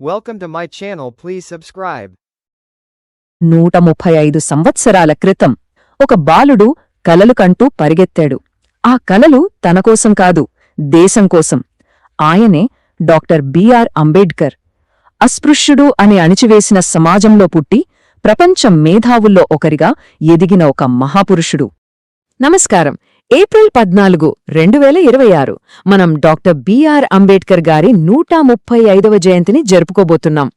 Welcome to my channel. Please subscribe. 135 సంవత్సరాల క్రితం ఒక బాలుడు కలలు కంటూ పరిగెత్తాడు. ఆ కలలు తనకోసం కాదు, దేశం కోసం. ఆయనే డాక్టర్ బిఆర్ అంబేడ్కర్. అస్పృశ్యుడు అని అణిచివేసిన సమాజంలో పుట్టి ప్రపంచ మేధావుల్లో ఒకరిగా ఎదిగిన ఒక మహాపురుషుడు. నమస్కారం. ఏప్రిల్ 14, 2026 మనం డాక్టర్ బిఆర్ అంబేడ్కర్ గారి 135వ జయంతిని జరుపుకోబోతున్నాం.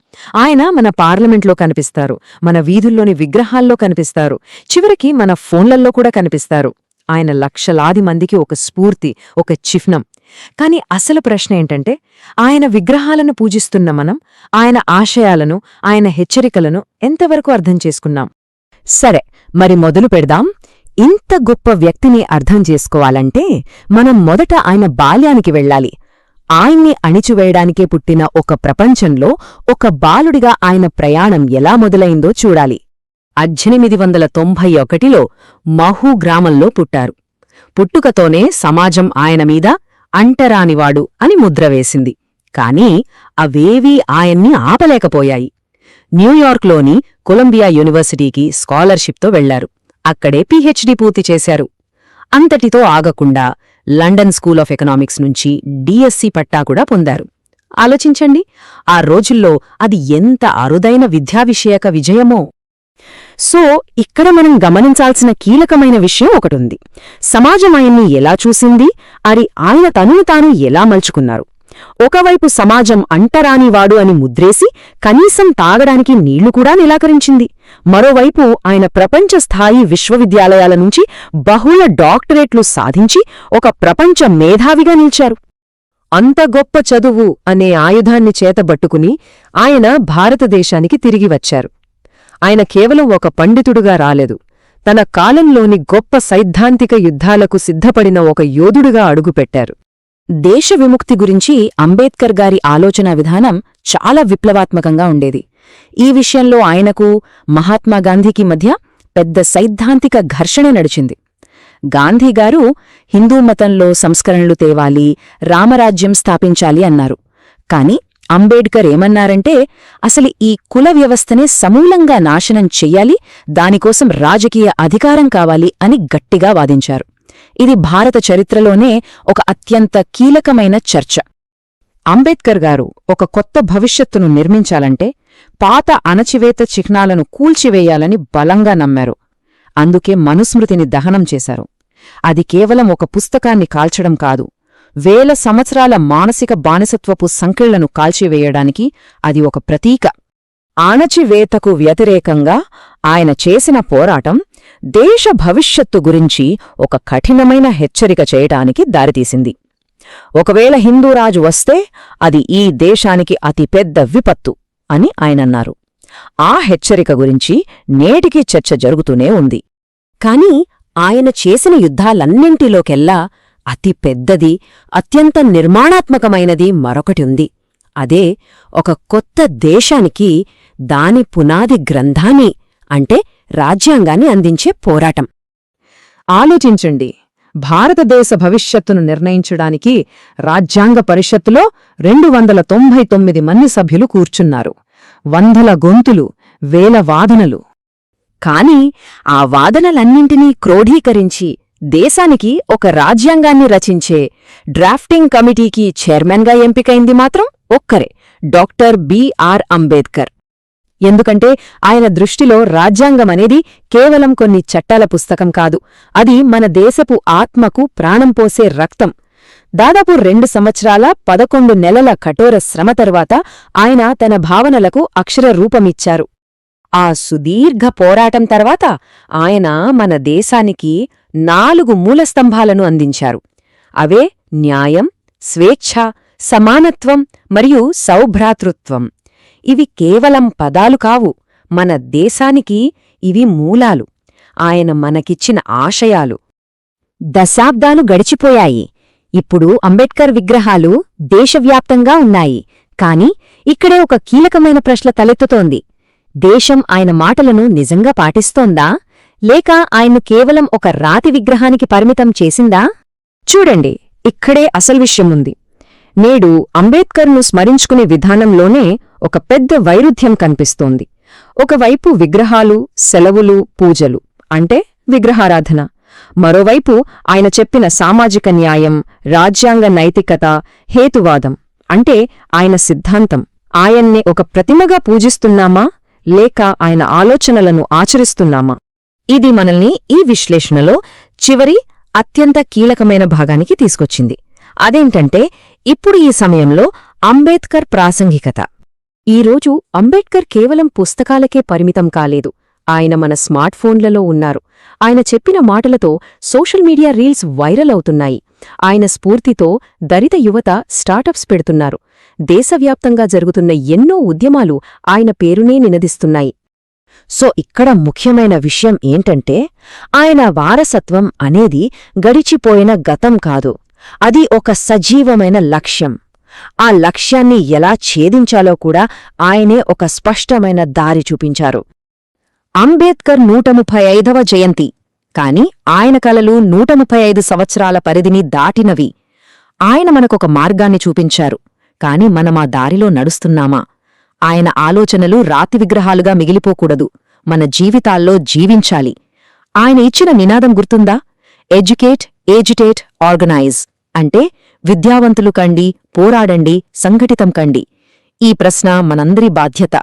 ఆయన మన పార్లమెంట్లో కనిపిస్తారు, మన వీధుల్లోని విగ్రహాల్లో కనిపిస్తారు, చివరికి మన ఫోన్లల్లో కూడా కనిపిస్తారు. ఆయన లక్షలాది మందికి ఒక స్ఫూర్తి, ఒక చిహ్నం. కాని అసలు ప్రశ్న ఏంటంటే, ఆయన విగ్రహాలను పూజిస్తున్న మనం ఆయన ఆశయాలను, ఆయన హెచ్చరికలను ఎంతవరకు అర్థం చేసుకున్నాం? సరే, మరి మొదలు పెడదాం. ఇంత గొప్ప వ్యక్తిని అర్థం చేసుకోవాలంటే మనం మొదట ఆయన బాల్యానికి వెళ్ళాలి. ఆయన్ని అణిచివేయడానికే పుట్టిన ఒక ప్రపంచంలో ఒక బాలుడిగా ఆయన ప్రయాణం ఎలా మొదలైందో చూడాలి. 1891లో మహూ గ్రామంలో పుట్టారు. పుట్టుకతోనే సమాజం ఆయన మీద అంటరానివాడు అని ముద్రవేసింది. కాని అవేవీ ఆయన్ని ఆపలేకపోయాయి. న్యూయార్క్లోని కొలంబియా యూనివర్సిటీకి స్కాలర్షిప్తో వెళ్లారు. అక్కడే పీహెచ్డీ పూర్తి చేశారు. అంతటితో ఆగకుండా లండన్ స్కూల్ ఆఫ్ ఎకనామిక్స్ నుంచి డిఎస్సి పట్టా కూడా పొందారు. ఆలోచించండి, ఆ రోజుల్లో అది ఎంత అరుదైన విద్యావిషయక విజయమో. సో ఇక్కడ మనం గమనించాల్సిన కీలకమైన విషయం ఒకటుంది. సమాజం ఆయన్ని ఎలా చూసింది, ఆయన తనను తాను ఎలా మలుచుకున్నారు. ఒకవైపు సమాజం అంటరానివాడు అని ముద్రేసి కనీసం తాగడానికి నీళ్లు కూడా నిరాకరించింది. మరోవైపు ఆయన ప్రపంచ స్థాయి విశ్వవిద్యాలయాల నుంచి బహుళ డాక్టరేట్లు సాధించి ఒక ప్రపంచ మేధావిగా నిలిచారు. అంత గొప్ప చదువు అనే ఆయుధాన్ని చేతబట్టుకుని ఆయన భారతదేశానికి తిరిగి వచ్చారు. ఆయన కేవలం ఒక పండితుడుగా రాలేదు, తన కాలంలోని గొప్ప సైద్ధాంతిక యుద్ధాలకు సిద్ధపడిన ఒక యోధుడుగా అడుగుపెట్టారు. దేశ విముక్తి గురించి అంబేద్కర్ గారి ఆలోచనా విధానం చాలా విప్లవాత్మకంగా ఉండేది. ఈ విషయంలో ఆయనకు, మహాత్మాగాంధీకి మధ్య పెద్ద సైద్ధాంతిక ఘర్షణ నడిచింది. గాంధీగారు హిందూ మతంలో సంస్కరణలు తేవాలి, రామరాజ్యం స్థాపించాలి అన్నారు. కాని అంబేడ్కర్ ఏమన్నారంటే, అసలు ఈ కుల వ్యవస్థనే సమూలంగా నాశనం చెయ్యాలి, దానికోసం రాజకీయ అధికారం కావాలి అని గట్టిగా వాదించారు. ఇది భారత చరిత్రలోనే ఒక అత్యంత కీలకమైన చర్చ. అంబేద్కర్ గారు ఒక కొత్త భవిష్యత్తును నిర్మించాలంటే పాత అణచివేత చిహ్నాలను కూల్చివేయాలని బలంగా నమ్మారు. అందుకే మనుస్మృతిని దహనం చేశారు. అది కేవలం ఒక పుస్తకాన్ని కాల్చడం కాదు, వేల సంవత్సరాల మానసిక బానిసత్వపు సంకెళ్లను కాల్చివేయడానికి అది ఒక ప్రతీక. అణచివేతకు వ్యతిరేకంగా ఆయన చేసిన పోరాటం దేశ భవిష్యత్తు గురించి ఒక కఠినమైన హెచ్చరిక చేయటానికి దారితీసింది. ఒకవేళ హిందూరాజు వస్తే అది ఈ దేశానికి అతిపెద్ద విపత్తు అని ఆయనన్నారు. ఆ హెచ్చరిక గురించి నేటికీ చర్చ జరుగుతూనే ఉంది. కాని ఆయన చేసిన యుద్ధాలన్నింటిలోకెల్లా అతి పెద్దది, అత్యంత నిర్మాణాత్మకమైనది మరొకటి ఉంది. అదే ఒక కొత్త దేశానికి దాని పునాది గ్రంథాన్ని, అంటే రాజ్యాంగాన్ని అందించే పోరాటం. ఆలోచించండి, భారతదేశ భవిష్యత్తును నిర్ణయించడానికి రాజ్యాంగ పరిషత్తులో 299 మంది సభ్యులు కూర్చున్నారు. వందల గొంతులు, వేల వాదనలు. కాని ఆ వాదనలన్నింటినీ క్రోఢీకరించి దేశానికి ఒక రాజ్యాంగాన్ని రచించే డ్రాఫ్టింగ్ కమిటీకి చైర్మన్గా ఎంపికైంది మాత్రం ఒక్కరే, డాక్టర్ బిఆర్ అంబేద్కర్. ఎందుకంటే ఆయన దృష్టిలో రాజ్యాంగమనేది కేవలం కొన్ని చట్టాల పుస్తకం కాదు, అది మన దేశపు ఆత్మకు ప్రాణం పోసే రక్తం. దాదాపు 2 సంవత్సరాల 11 నెలల కఠోర శ్రమ తరువాత ఆయన తన భావనలకు అక్షర రూపమిచ్చారు. ఆ సుదీర్ఘ పోరాటం తర్వాత ఆయన మన దేశానికి 4 మూలస్తంభాలను అందించారు. అవే న్యాయం, స్వేచ్ఛ, సమానత్వం మరియు సౌభ్రాతృత్వం. ఇవి కేవలం పదాలు కావు, మన దేశానికి ఇవి మూలాలు, ఆయన మనకిచ్చిన ఆశయాలు. దశాబ్దాలు గడిచిపోయాయి. ఇప్పుడు అంబేడ్కర్ విగ్రహాలు దేశవ్యాప్తంగా ఉన్నాయి. కాని ఇక్కడే ఒక కీలకమైన ప్రశ్న తలెత్తుతోంది. దేశం ఆయన మాటలను నిజంగా పాటిస్తోందా, లేక ఆయన్ను కేవలం ఒక రాతి విగ్రహానికి పరిమితం చేసిందా? చూడండి, ఇక్కడే అసలు విషయముంది. నేడు అంబేద్కర్ను స్మరించుకునే విధానంలోనే ఒక పెద్ద వైరుధ్యం కనిపిస్తోంది. ఒకవైపు విగ్రహాలు, సెలవులు, పూజలు అంటే విగ్రహారాధన. మరోవైపు ఆయన చెప్పిన సామాజిక న్యాయం, రాజ్యాంగ నైతికత, హేతువాదం అంటే ఆయన సిద్ధాంతం. ఆయన్నే ఒక ప్రతిమగా పూజిస్తున్నామా లేక ఆయన ఆలోచనలను ఆచరిస్తున్నామా? ఇది మనల్ని ఈ విశ్లేషణలో చివరి అత్యంత కీలకమైన భాగానికి తీసుకొచ్చింది. అదేంటంటే ఇప్పుడు ఈ సమయంలో అంబేద్కర్ ప్రాసంగికత. ఈరోజు అంబేద్కర్ కేవలం పుస్తకాలకే పరిమితం కాలేదు. ఆయన మన స్మార్ట్ ఫోన్లలో ఉన్నారు. ఆయన చెప్పిన మాటలతో సోషల్ మీడియా రీల్స్ వైరల్ అవుతున్నాయి. ఆయన స్ఫూర్తితో దళిత యువత స్టార్టప్స్ పెడుతున్నారు. దేశవ్యాప్తంగా జరుగుతున్న ఎన్నో ఉద్యమాలు ఆయన పేరునే నినదిస్తున్నాయి. సో ఇక్కడ ముఖ్యమైన విషయం ఏంటంటే ఆయన వారసత్వం అనేది గడిచిపోయిన గతం కాదు. అది ఒక సజీవమైన లక్ష్యం. ఆ లక్ష్యాన్ని ఎలా ఛేదించాలో కూడా ఆయనే ఒక స్పష్టమైన దారి చూపించారు. అంబేద్కర్ 135వ జయంతి. కాని ఆయన కలలు 135 సంవత్సరాల పరిధిని దాటినవి. ఆయన మనకొక మార్గాన్ని చూపించారు. కాని మనమా దారిలో నడుస్తున్నామా? ఆయన ఆలోచనలు రాతి విగ్రహాలుగా మిగిలిపోకూడదు. మన జీవితాల్లో జీవించాలి. ఆయన ఇచ్చిన నినాదం గుర్తుందా? Educate, agitate, organise. అంటే విద్యావంతులు కండి, పోరాడండి, సంఘటితం కండి. ఈ ప్రశ్న మనందరి బాధ్యత.